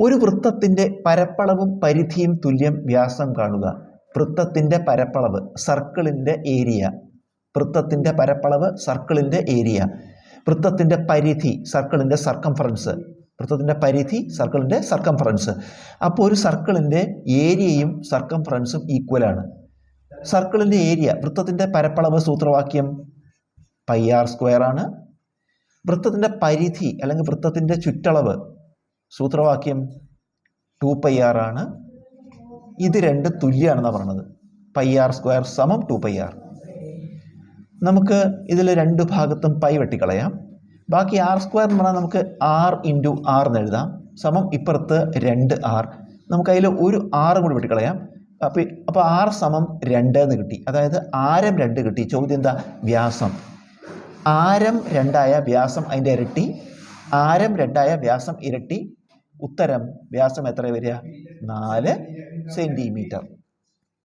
ഒരു വൃത്തത്തിൻ്റെ പരപ്പളവും പരിധിയും തുല്യം വ്യാസം കാണുക. വൃത്തത്തിൻ്റെ പരപ്പളവ്, സർക്കിളിൻ്റെ ഏരിയ. വൃത്തത്തിൻ്റെ പരപ്പളവ്, സർക്കിളിൻ്റെ ഏരിയ. വൃത്തത്തിൻ്റെ പരിധി, സർക്കിളിൻ്റെ സർക്കംഫറൻസ്. വൃത്തത്തിൻ്റെ പരിധി, സർക്കിളിൻ്റെ സർക്കംഫറൻസ്. അപ്പോൾ ഒരു സർക്കിളിൻ്റെ ഏരിയയും സർക്കംഫറൻസും ഈക്വലാണ്. സർക്കിളിൻ്റെ ഏരിയ, വൃത്തത്തിൻ്റെ പരപ്പളവ് സൂത്രവാക്യം πr² ആണ്. വൃത്തത്തിൻ്റെ പരിധി അല്ലെങ്കിൽ വൃത്തത്തിൻ്റെ ചുറ്റളവ് സൂത്രവാക്യം 2πr ആണ്. ഇത് രണ്ട് തുല്യമാണെന്നാണ് പറഞ്ഞത്. πr² = 2πr. നമുക്ക് ഇതിൽ രണ്ട് ഭാഗത്തും പൈ വെട്ടിക്കളയാം. ബാക്കി r² എന്ന് പറഞ്ഞാൽ നമുക്ക് r × r എന്ന് എഴുതാം. സമം ഇപ്പുറത്ത് 2r. നമുക്ക് അതിൽ ഒരു r കൂടി വെട്ടിക്കളയാം. അപ്പോൾ r = 2 എന്ന് കിട്ടി. അതായത് ആരം 2 കിട്ടി. ചോദ്യം എന്താ? വ്യാസം. ആരം 2 വ്യാസം അതിൻ്റെ ഇരട്ടി. ആരം 2 വ്യാസം ഇരട്ടി. ഉത്തരം വ്യാസം എത്ര വരിക? 4 സെൻറ്റിമീറ്റർ.